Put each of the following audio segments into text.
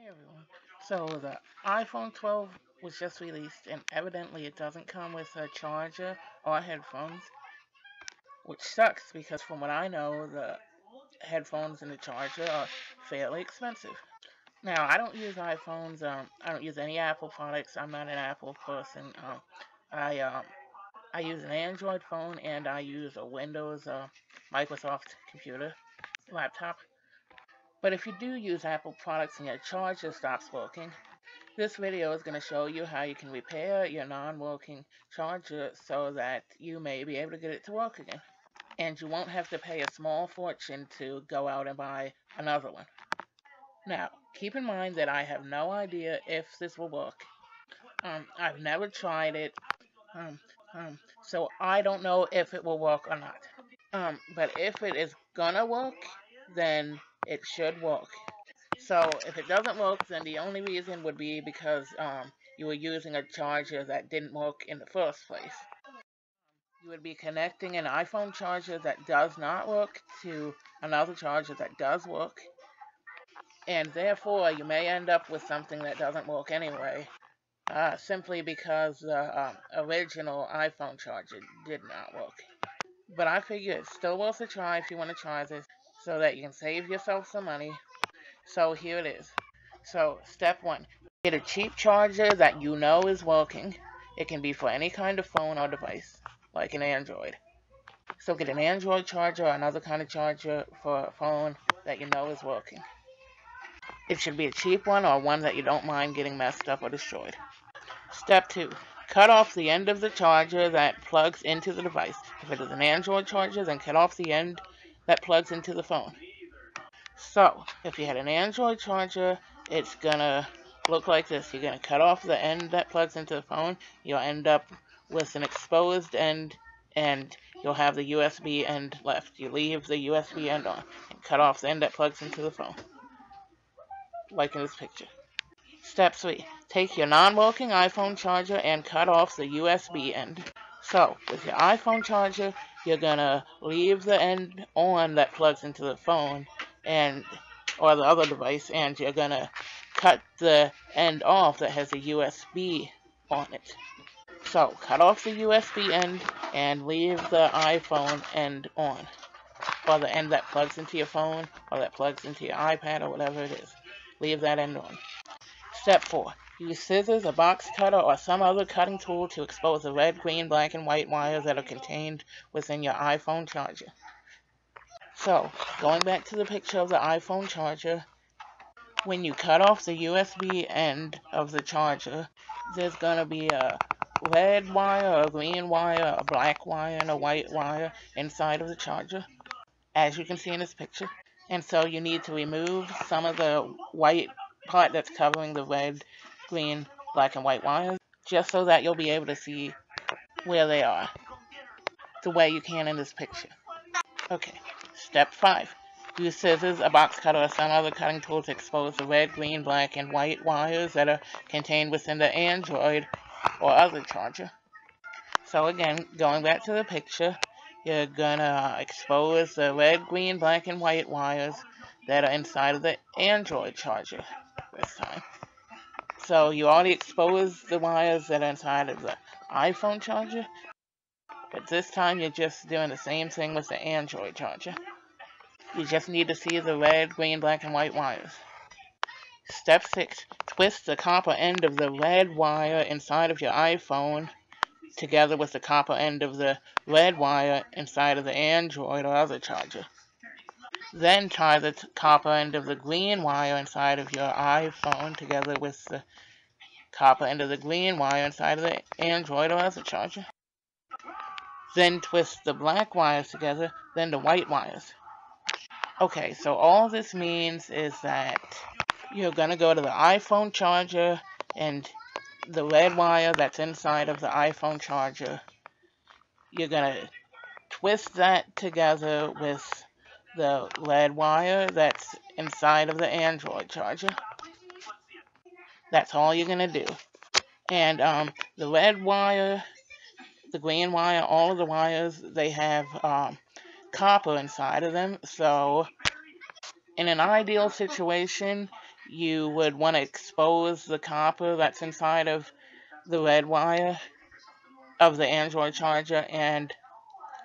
Hey everyone. So the iPhone 12 was just released and evidently it doesn't come with a charger or headphones, which sucks because from what I know, the headphones and the charger are fairly expensive. Now, I don't use iPhones, I don't use any Apple products. I'm not an Apple person. I um, I use an Android phone and I use a Windows Microsoft computer laptop. But if you do use Apple products and your charger stops working, this video is going to show you how you can repair your non-working charger so that you may be able to get it to work again. And you won't have to pay a small fortune to go out and buy another one. Now, keep in mind that I have no idea if this will work. I've never tried it, um, so I don't know if it will work or not. But if it is gonna work, then it should work. So if it doesn't work, then the only reason would be because you were using a charger that didn't work in the first place. You would be connecting an iPhone charger that does not work to another charger that does work, and therefore you may end up with something that doesn't work anyway, simply because the original iPhone charger did not work. But I figure it's still worth a try if you want to try this, so that you can save yourself some money. So here it is. So step one, get a cheap charger that you know is working. It can be for any kind of phone or device, like an Android. So get an Android charger or another kind of charger for a phone that you know is working. It should be a cheap one or one that you don't mind getting messed up or destroyed. Step two, cut off the end of the charger that plugs into the device. If it is an Android charger, then cut off the end that plugs into the phone. So, if you had an Android charger, it's gonna look like this. You're gonna cut off the end that plugs into the phone. You'll end up with an exposed end, and you'll have the USB end left. You leave the USB end on and cut off the end that plugs into the phone, like in this picture. Step 3. Take your non-working iPhone charger and cut off the USB end. So, with your iPhone charger, you're gonna leave the end on that plugs into the phone and or the other device, and you're gonna cut the end off that has a USB on it. So, cut off the USB end and leave the iPhone end on, or the end that plugs into your phone, or that plugs into your iPad, or whatever it is. Leave that end on. Step 4. Use scissors, a box cutter, or some other cutting tool to expose the red, green, black, and white wires that are contained within your iPhone charger. So, going back to the picture of the iPhone charger, when you cut off the USB end of the charger, there's going to be a red wire, a green wire, a black wire, and a white wire inside of the charger, as you can see in this picture. And so you need to remove some of the white part that's covering the red, green, black, and white wires, just so that you'll be able to see where they are, the way you can in this picture. Okay, step 5. Use scissors, a box cutter, or some other cutting tool to expose the red, green, black, and white wires that are contained within the Android or other charger. So again, going back to the picture, you're gonna expose the red, green, black, and white wires that are inside of the Android charger this time. So you already exposed the wires that are inside of the iPhone charger, but this time you're just doing the same thing with the Android charger. You just need to see the red, green, black, and white wires. Step 6. Twist the copper end of the red wire inside of your iPhone together with the copper end of the red wire inside of the Android or other charger. Then tie the copper end of the green wire inside of your iPhone together with the copper end of the green wire inside of the Android or other charger. Then twist the black wires together, then the white wires. Okay, so all this means is that you're going to go to the iPhone charger and the red wire that's inside of the iPhone charger. You're going to twist that together with the red wire that's inside of the Android charger. That's all you're going to do. And the red wire, the green wire, all of the wires, they have copper inside of them. So in an ideal situation, you would want to expose the copper that's inside of the red wire of the Android charger and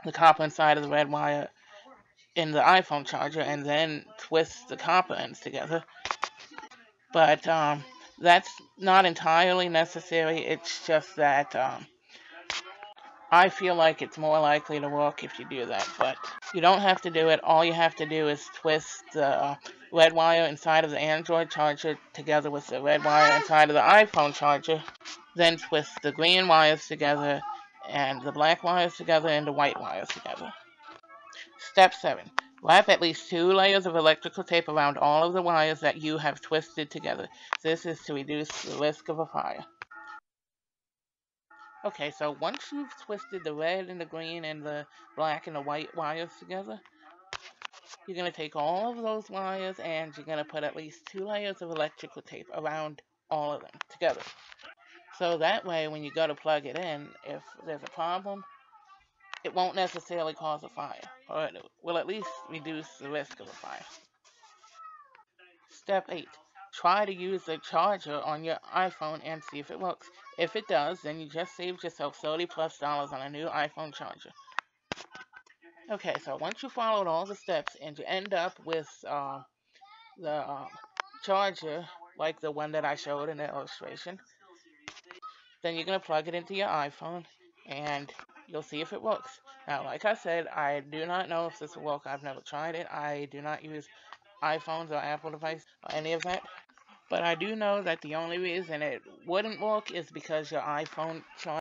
the copper inside of the red wire in the iPhone charger, and then twist the copper ends together. But that's not entirely necessary. It's just that I feel like it's more likely to work if you do that. But you don't have to do it. All you have to do is twist the red wire inside of the Android charger together with the red wire inside of the iPhone charger. Then twist the green wires together and the black wires together and the white wires together. Step 7. Wrap at least 2 layers of electrical tape around all of the wires that you have twisted together. This is to reduce the risk of a fire. Okay, so once you've twisted the red and the green and the black and the white wires together, you're going to take all of those wires and you're going to put at least 2 layers of electrical tape around all of them together. So that way, when you go to plug it in, if there's a problem, it won't necessarily cause a fire, or it will at least reduce the risk of a fire. Step 8. Try to use the charger on your iPhone and see if it works. If it does, then you just saved yourself $30+ on a new iPhone charger. Okay, so once you followed all the steps and you end up with the charger, like the one that I showed in the illustration, then you're going to plug it into your iPhone and you'll see if it works. Now, like I said, I do not know if this will work. I've never tried it. I do not use iPhones or Apple devices or any of that. But I do know that the only reason it wouldn't work is because your iPhone charger